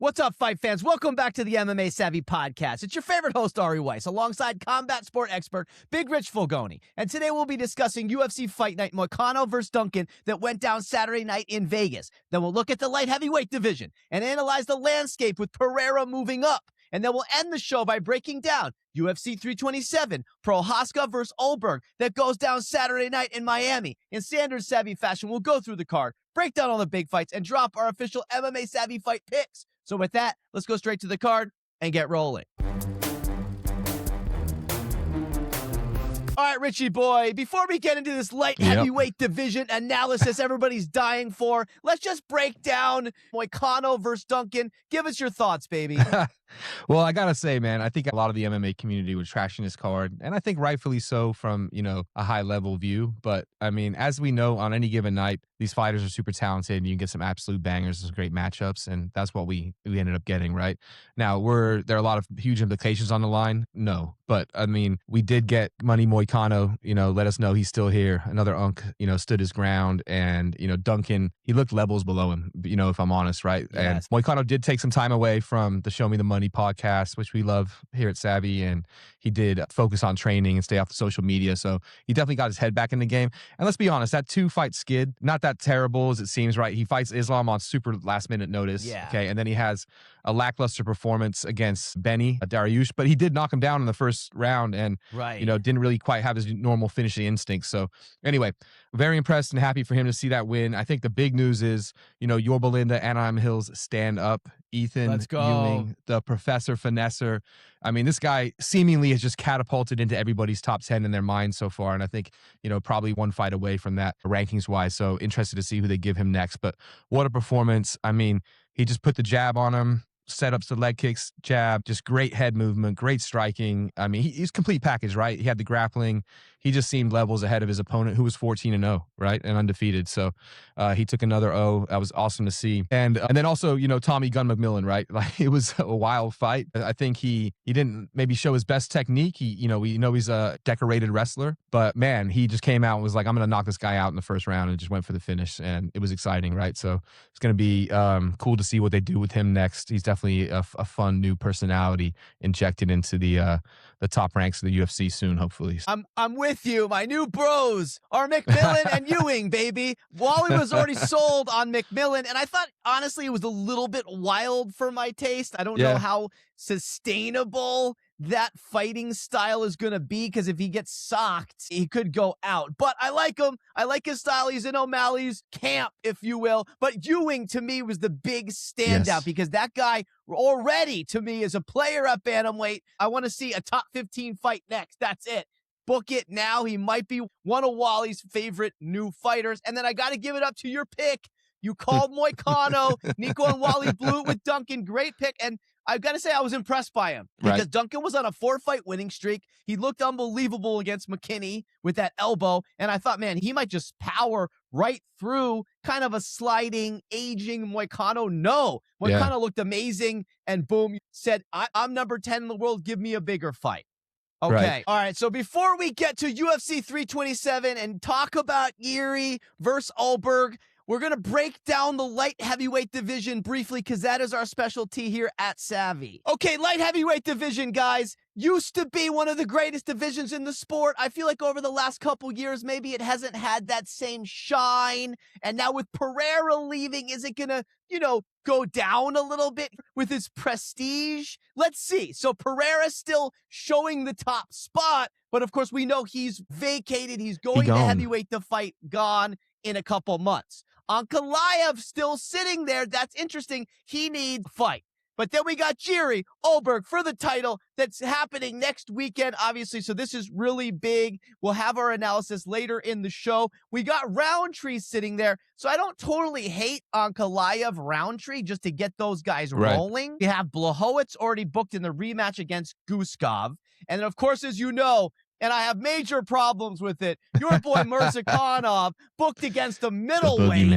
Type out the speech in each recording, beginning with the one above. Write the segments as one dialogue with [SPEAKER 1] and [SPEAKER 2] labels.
[SPEAKER 1] What's up, fight fans? Welcome back to the MMA Savvy Podcast. It's your favorite host, Ari Weiss, alongside combat sport expert Big Rich Fulgoni. And today we'll be discussing UFC Fight Night Moicano versus Duncan that went down Saturday night in Vegas. Then we'll look at the light heavyweight division and analyze the landscape with Pereira moving up. And then we'll end the show by breaking down UFC 327, Procházka versus Ulberg that goes down Saturday night in Miami. In standard Savvy fashion, we'll go through the card, break down all the big fights, and drop our official MMA Savvy fight picks. So with that, let's go straight to the card and get rolling. All right, Richie boy, before we get into this light heavyweight division analysis everybody's dying for, let's just break down Moicano versus Duncan. Give us your thoughts, baby.
[SPEAKER 2] Well, I got to say, man, I think a lot of the MMA community was trashing this card, and I think rightfully so from, a high-level view. But, I mean, as we know, on any given night, these fighters are super talented, and you can get some absolute bangers, some great matchups, and that's what we ended up getting, right? Now, there are a lot of huge implications on the line? No. But, I mean, we did get Money Moicano, let us know he's still here. Another Unk, stood his ground, and, Duncan, he looked levels below him, if I'm honest, right?
[SPEAKER 1] Yes.
[SPEAKER 2] And Moicano did take some time away from the Show Me the Money podcast, which we love here at Savvy, and he did focus on training and stay off the social media, so he definitely got his head back in the game. And let's be honest, that 2-fight skid, not that terrible as it seems, right? He fights Islam on super last-minute notice, okay, and then he has a lackluster performance against Benny Dariush, but he did knock him down in the first round and, didn't really quite have his normal finishing instincts. So anyway, very impressed and happy for him to see that win. I think the big news is, Yorba Linda, Anaheim Hills, stand up. Ethan Ewing, the Professor Finesser. I mean, this guy seemingly has just catapulted into everybody's top 10 in their minds so far. And I think, probably one fight away from that rankings-wise. So interested to see who they give him next. But what a performance. I mean, he just put the jab on him, setups to leg kicks, jab, just great head movement, great striking. I mean, he's complete package, right? He had the grappling. He just seemed levels ahead of his opponent, who was 14-0, right? And undefeated. So he took another O. That was awesome to see. And then also, Tommy Gun McMillan, right? Like, it was a wild fight. I think he didn't maybe show his best technique. We know he's a decorated wrestler, but man, he just came out and was like, I'm going to knock this guy out in the first round, and just went for the finish. And it was exciting, right? So it's going to be cool to see what they do with him next. He's definitely a fun new personality injected into the top ranks of the UFC soon, hopefully.
[SPEAKER 1] I'm with you. My new bros are McMillan and Ewing, baby. Wally was already sold on McMillan, and I thought, honestly, it was a little bit wild for my taste. I don't know how sustainable that fighting style is going to be, because if he gets socked, he could go out. But I like him. I like his style. He's in O'Malley's camp, if you will. But Ewing, to me, was the big standout because that guy already, to me, is a player at bantamweight. I want to see a top 15 fight next. That's it. Book it now. He might be one of Wally's favorite new fighters. And then I got to give it up to your pick. You called Moicano. Nico and Wally blew it with Duncan. Great pick. And I've got to say, I was impressed by him because Duncan was on a 4-fight winning streak. He looked unbelievable against McKinney with that elbow. And I thought, man, he might just power right through kind of a sliding, aging Moicano. No, Moicano looked amazing. And boom, said, I'm number 10 in the world. Give me a bigger fight. Okay.
[SPEAKER 2] Right.
[SPEAKER 1] All right. So before we get to UFC 327 and talk about Jiri versus Ulberg, we're going to break down the light heavyweight division briefly because that is our specialty here at Savvy. Okay, light heavyweight division, guys, used to be one of the greatest divisions in the sport. I feel like over the last couple years, maybe it hasn't had that same shine. And now with Pereira leaving, is it going to, go down a little bit with his prestige? Let's see. So Pereira's still showing the top spot, but of course we know he's vacated. He's going to heavyweight to fight gone in a couple months. Ankalaev still sitting there. That's interesting. He needs fight. But then we got Jiri Prochazka for the title. That's happening next weekend, obviously. So this is really big. We'll have our analysis later in the show. We got Roundtree sitting there. So I don't totally hate Ankalaev Roundtree just to get those guys rolling. We have Blaydes already booked in the rematch against Guskov. And then, of course, as you know, and I have major problems with it, your boy Mirzakhanov booked against the middleweight.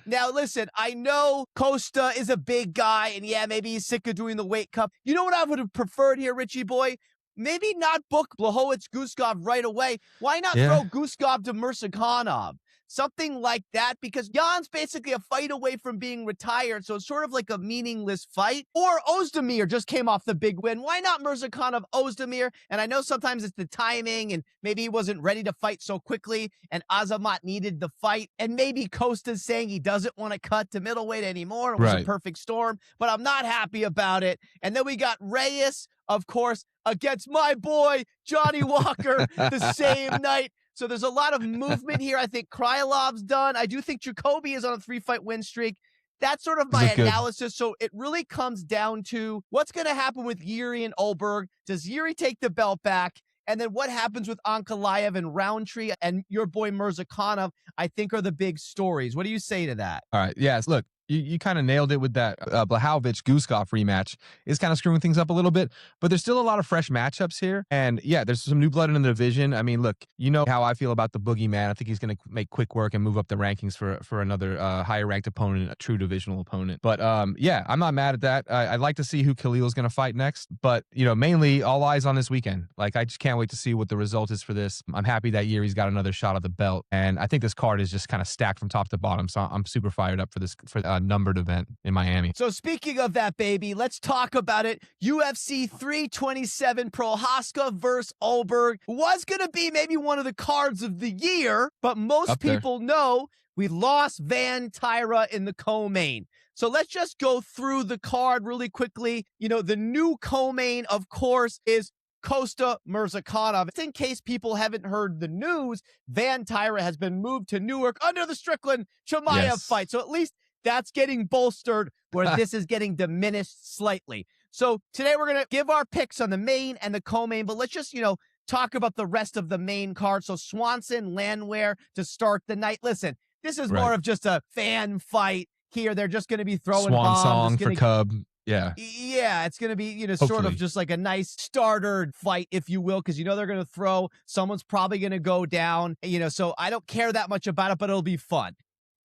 [SPEAKER 1] Now, listen, I know Costa is a big guy, and yeah, maybe he's sick of doing the weight cut. You know what I would have preferred here, Richie boy? Maybe not book Blaydes Guskov right away. Why not throw Guskov to Mirzakhanov? something like that, because Jan's basically a fight away from being retired, so it's sort of like a meaningless fight. Or Ozdemir just came off the big win. Why not Mirzakhanov Ozdemir? And I know sometimes it's the timing, and maybe he wasn't ready to fight so quickly, and Azamat needed the fight, and maybe Costa's saying he doesn't want to cut to middleweight anymore. It was a perfect storm, but I'm not happy about it. And then we got Reyes, of course, against my boy, Johnny Walker, the same night. So there's a lot of movement here. I think Kryalov's done. I do think Jacoby is on a 3-fight win streak. That's sort of my analysis. So it really comes down to what's going to happen with Jiri and Ulberg. Does Jiri take the belt back? And then what happens with Ankalaev and Roundtree and your boy Mirzakhanov, I think, are the big stories. What do you say to that?
[SPEAKER 2] All right. Yes. Look, you kind of nailed it with that Blachowicz-Guskov rematch. Is kind of screwing things up a little bit, but there's still a lot of fresh matchups here. And yeah, there's some new blood in the division. I mean, look, you know how I feel about the boogeyman. I think he's going to make quick work and move up the rankings for another higher ranked opponent, a true divisional opponent. But yeah, I'm not mad at that. I'd like to see who Khalil's going to fight next, but you know, mainly all eyes on this weekend. Like, I just can't wait to see what the result is for this. I'm happy that Yuri's got another shot at the belt, and I think this card is just kind of stacked from top to bottom. So I'm super fired up for this numbered event in Miami.
[SPEAKER 1] So speaking of that, baby, let's talk about it. UFC 327, Prochazka versus Ulberg was going to be maybe one of the cards of the year, but most people know we lost Van Tyra in the co-main. So let's just go through the card really quickly. You know, the new co-main, of course, is Costa Mirzakhanov. In case people haven't heard the news, Van Tyra has been moved to Newark under the Strickland Chimaev fight. So at least that's getting bolstered, where this is getting diminished slightly. So today we're going to give our picks on the main and the co-main, but let's just, you know, talk about the rest of the main card. So Swanson, Landwehr to start the night. Listen, this is more of just a fan fight here. They're just going to be throwing
[SPEAKER 2] Swan
[SPEAKER 1] bombs.
[SPEAKER 2] song for Cub. Yeah.
[SPEAKER 1] Yeah, it's going to be, you know, sort of just like a nice starter fight, if you will, because you know they're going to throw. Someone's probably going to go down, you know, so I don't care that much about it, but it'll be fun.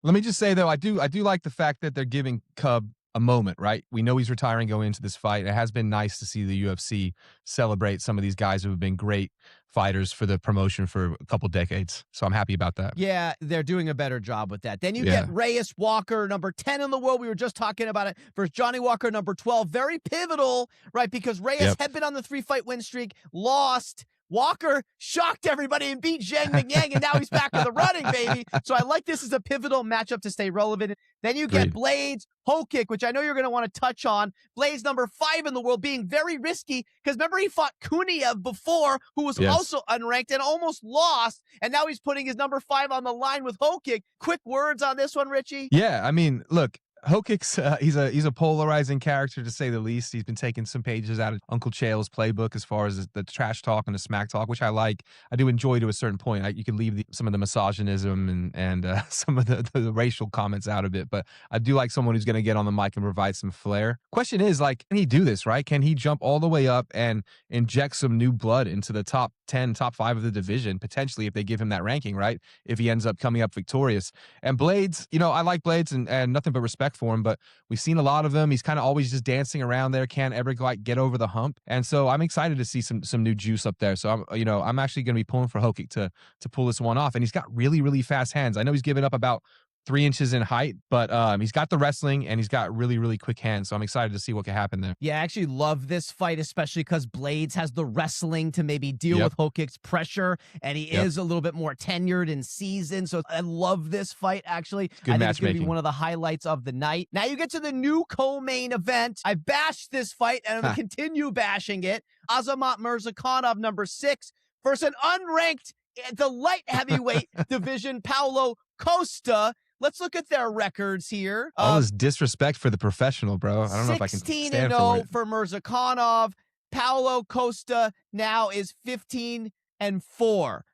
[SPEAKER 2] Let me just say, though, I do like the fact that they're giving Cub a moment, right? We know he's retiring going into this fight. It has been nice to see the UFC celebrate some of these guys who have been great fighters for the promotion for a couple decades. So I'm happy about that.
[SPEAKER 1] Yeah, they're doing a better job with that. Then you get Reyes Walker, number 10 in the world. We were just talking about it, versus Johnny Walker, number 12. Very pivotal, right? Because Reyes had been on the 3-fight win streak, lost. Walker shocked everybody and beat Zhang Mingyang, and now he's back in the running, baby. So I like this as a pivotal matchup to stay relevant. Then you get Blaydes, Hokic, which I know you're going to want to touch on. Blaydes, number 5 in the world, being very risky, because remember he fought Kuniev before, who was also unranked and almost lost, and now he's putting his number 5 on the line with Hokic. Quick words on this one, Richie?
[SPEAKER 2] Yeah, I mean, look, Hokic's he's a polarizing character, to say the least. He's been taking some pages out of Uncle Chael's playbook as far as the trash talk and the smack talk, which I like. I do enjoy to a certain point. You can leave some of the misogynism and some of the racial comments out of it, but I do like someone who's going to get on the mic and provide some flair. Question is, like, can he do this, right? Can he jump all the way up and inject some new blood into the top 10, top 5 of the division, potentially, if they give him that ranking, right? If he ends up coming up victorious. And Blaydes, you know, I like Blaydes and nothing but respect for him, but we've seen a lot of him. He's kind of always just dancing around there, can't ever like get over the hump. And so I'm excited to see some new juice up there. So I'm actually going to be pulling for Hokic to pull this one off. And he's got really, really fast hands. I know he's given up about 3 inches in height, but he's got the wrestling and he's got really, really quick hands. So I'm excited to see what can happen there.
[SPEAKER 1] Yeah, I actually love this fight, especially because Blaydes has the wrestling to maybe deal with Hokic's pressure, and he is a little bit more tenured and seasoned. So I love this fight, actually.
[SPEAKER 2] Good
[SPEAKER 1] I think
[SPEAKER 2] matchmaking.
[SPEAKER 1] it's going to be one of the highlights of the night. Now you get to the new co-main event. I bashed this fight, and I'm going to continue bashing it. Azamat Mirzakhanov, number 6, versus an unranked, the light heavyweight division, Paulo Costa. Let's look at their records here.
[SPEAKER 2] All this disrespect for the professional, bro. I don't know if I can stand for it.
[SPEAKER 1] 16-0 for Mirzakhanov. Paulo Costa now is 15-4.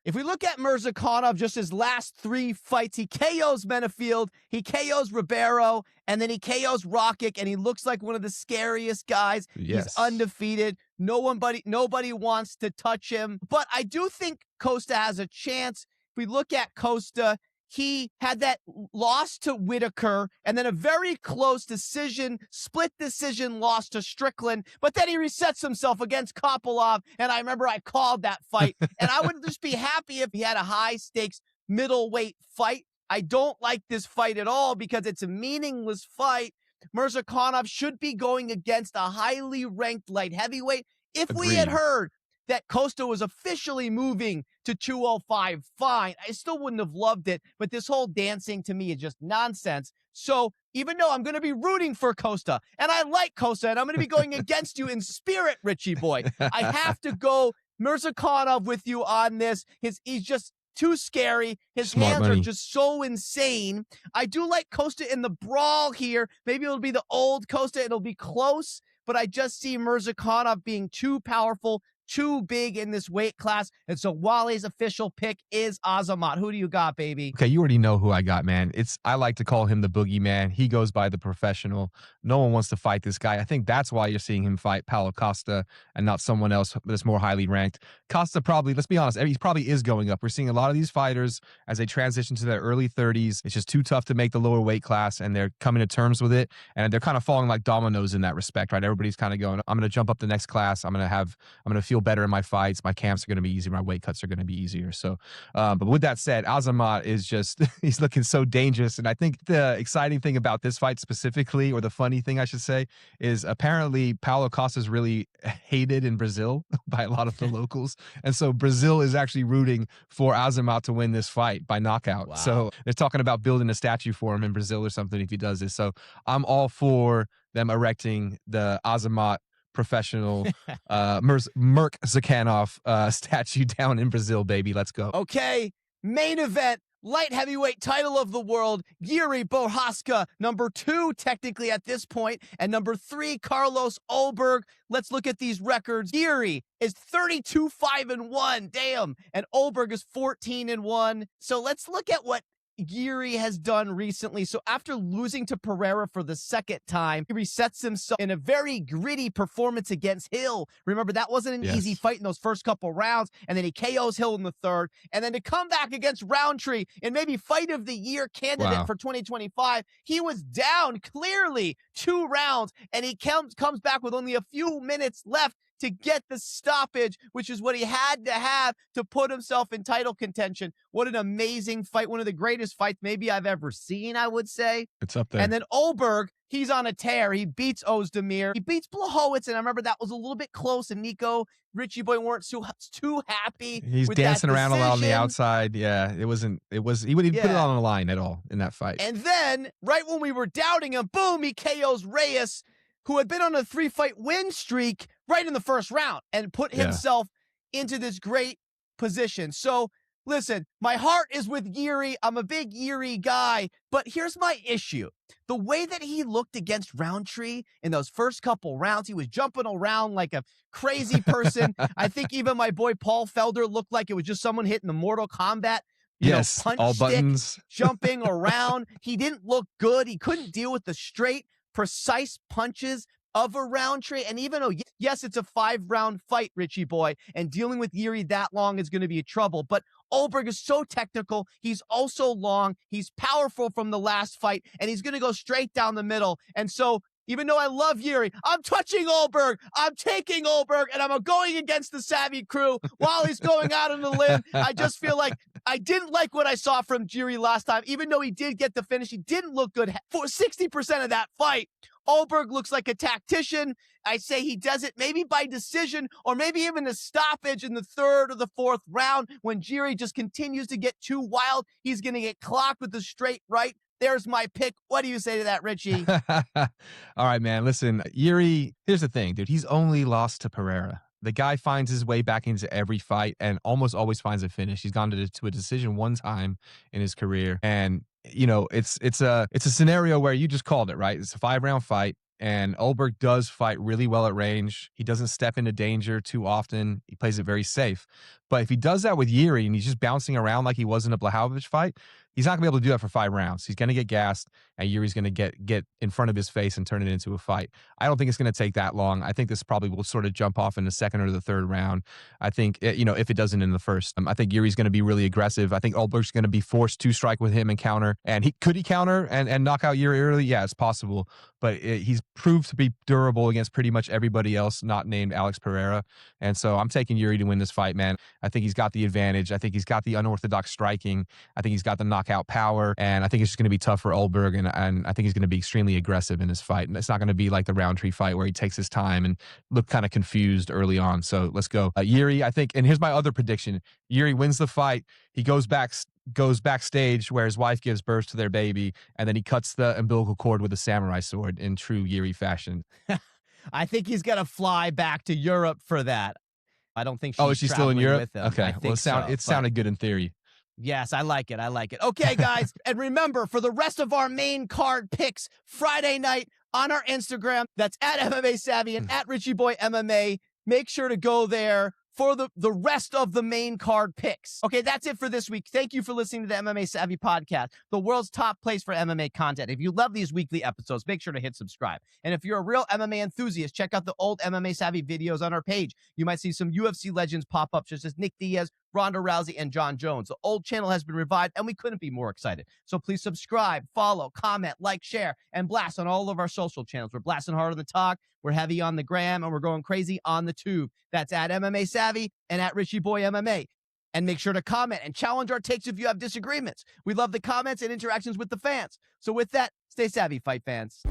[SPEAKER 1] If we look at Mirzakhanov, just his last 3 fights, he KOs Menafield, he KOs Ribeiro, and then he KOs Rokic, and he looks like one of the scariest guys.
[SPEAKER 2] Yes.
[SPEAKER 1] He's undefeated. Nobody wants to touch him. But I do think Costa has a chance. If we look at Costa, he had that loss to Whitaker and then a very close split decision loss to Strickland, but then he resets himself against Kopylov, and I remember I called that fight, and I would just be happy if he had a high-stakes middleweight fight. I don't like this fight at all because it's a meaningless fight. Mirzakhanov should be going against a highly ranked light heavyweight. If we had heard that Costa was officially moving to 205, fine. I still wouldn't have loved it, but this whole dancing to me is just nonsense. So even though I'm going to be rooting for Costa, and I like Costa, and I'm going to be going against you in spirit, Richie boy, I have to go Mirzakhanov with you on this. He's just too scary. His hands are just so insane. I do like Costa in the brawl here. Maybe it'll be the old Costa. It'll be close, but I just see Mirzakhanov being too powerful, too big in this weight class. And so Wally's official pick is Azamat. Who do you got, baby?
[SPEAKER 2] Okay, you already know who I got, man. I like to call him the boogeyman. He goes by the professional. No one wants to fight this guy. I think that's why you're seeing him fight Paulo Costa and not someone else that's more highly ranked. Costa probably, let's be honest, he probably is going up. We're seeing a lot of these fighters as they transition to their early 30s. It's just too tough to make the lower weight class, and they're coming to terms with it. And they're kind of falling like dominoes in that respect, right? Everybody's kind of going, I'm going to jump up the next class. I'm going to feel better in my fights. My camps are going to be easier. My weight cuts are going to be easier. So, but with that said, Azamat is just, he's looking so dangerous. And I think the exciting thing about this fight specifically, or the funny thing I should say, is apparently Paulo Costa is really hated in Brazil by a lot of the locals. And so Brazil is actually rooting for Azamat to win this fight by knockout. Wow. So they're talking about building a statue for him in Brazil or something if he does this. So I'm all for them erecting the Azamat professional Mirzakhanov statue down in Brazil, baby. Let's go.
[SPEAKER 1] Okay, main event, light heavyweight title of the world, Jiri Prochazka, number 2 technically at this point, and number 3, Carlos Ulberg. Let's look at these records. Jiri is 32-5-1, damn, and Ulberg is 14-1. So let's look at what Jiri has done recently. So after losing to Pereira for the second time, he resets himself in a very gritty performance against Hill. Remember, that wasn't an easy fight in those first couple rounds, and then he KOs Hill in the third. And then to come back against Roundtree and maybe fight of the year candidate for 2025, he was down clearly 2 rounds, and he comes back with only a few minutes left to get the stoppage, which is what he had to have to put himself in title contention. What an amazing fight. One of the greatest fights maybe I've ever seen, I would say.
[SPEAKER 2] It's up there.
[SPEAKER 1] And then Ulberg, he's on a tear. He beats Ozdemir. He beats Blachowicz, and I remember that was a little bit close, and Nico, Richie Boy weren't too happy.
[SPEAKER 2] He's
[SPEAKER 1] with
[SPEAKER 2] dancing
[SPEAKER 1] that
[SPEAKER 2] around a lot on the outside. Yeah, he wouldn't put it on the line at all in that fight.
[SPEAKER 1] And then, right when we were doubting him, boom, he KOs Reyes, who had been on a 3-fight win streak right in the first round, and put himself into this great position. So listen, my heart is with Jiri. I'm a big Jiri guy, but here's my issue. The way that he looked against Roundtree in those first couple rounds, he was jumping around like a crazy person. I think even my boy Paul Felder looked like it was just someone hitting the Mortal Kombat punch
[SPEAKER 2] all
[SPEAKER 1] stick,
[SPEAKER 2] buttons.
[SPEAKER 1] jumping around. He didn't look good. He couldn't deal with the straight, precise punches of a Roundtree. And even though, yes, it's a 5-round fight, Richie boy, and dealing with Jiri that long is going to be a trouble, but Ulberg is so technical. He's also long. He's powerful from the last fight, and he's going to go straight down the middle. And so even though I love Jiri, I'm touching Ulberg. I'm taking Ulberg, and I'm going against the Savvy crew while he's going out on the limb. I just feel like I didn't like what I saw from Jiri last time. Even though he did get the finish, he didn't look good. For 60% of that fight, Ulberg looks like a tactician. I say he does it maybe by decision, or maybe even a stoppage in the 3rd or the 4th round when Jiri just continues to get too wild. He's going to get clocked with the straight right. There's my pick. What do you say to that, Richie?
[SPEAKER 2] All right, man. Listen, Jiri, here's the thing, dude. He's only lost to Pereira. The guy finds his way back into every fight and almost always finds a finish. He's gone to a decision one time in his career. And, you know, it's a scenario where you just called it, right? It's a 5-round fight. And Ulberg does fight really well at range. He doesn't step into danger too often. He plays it very safe. But if he does that with Jiri and he's just bouncing around like he was in a Blachowicz fight, he's not going to be able to do that for 5 rounds. He's going to get gassed, and Yuri's going to get in front of his face and turn it into a fight. I don't think it's going to take that long. I think this probably will sort of jump off in the 2nd or the 3rd round. I think, if it doesn't in the 1st. I think Yuri's going to be really aggressive. I think Ulberg's going to be forced to strike with him and counter. And could he counter and knock out Jiri early? Yeah, it's possible. But he's proved to be durable against pretty much everybody else not named Alex Pereira. And so I'm taking Jiri to win this fight, man. I think he's got the advantage. I think he's got the unorthodox striking. I think he's got the knockout knockout power. And I think it's just going to be tough for Ulberg. And I think he's going to be extremely aggressive in his fight. And it's not going to be like the Roundtree fight where he takes his time and look kind of confused early on. So let's go. Jiri, I think, and here's my other prediction. Jiri wins the fight. He goes backstage where his wife gives birth to their baby, and then he cuts the umbilical cord with a samurai sword in true Jiri fashion.
[SPEAKER 1] I think he's going to fly back to Europe for that. I don't think she's
[SPEAKER 2] is she still in Europe?
[SPEAKER 1] With him.
[SPEAKER 2] Okay. Well, it sounded good in theory.
[SPEAKER 1] Yes, I like it. Okay, guys. And remember, for the rest of our main card picks Friday night on our Instagram, that's at MMA Savvy and at Richie Boy MMA. Make sure to go there for the rest of the main card picks. Okay, that's it for this week. Thank you for listening to the MMA Savvy Podcast, the world's top place for MMA content. If you love these weekly episodes, make sure to hit subscribe. And if you're a real MMA enthusiast, check out the old MMA Savvy videos on our page. You might see some UFC legends pop up, such as Nick Diaz, Ronda Rousey, and John Jones. The old channel has been revived, and we couldn't be more excited. So please subscribe, follow, comment, like, share, and blast on all of our social channels. We're blasting hard on the talk, we're heavy on the gram, and we're going crazy on the tube. That's at MMA Savvy and at Richie Boy MMA. And make sure to comment and challenge our takes if you have disagreements. We love the comments and interactions with the fans. So with that, stay savvy, fight fans.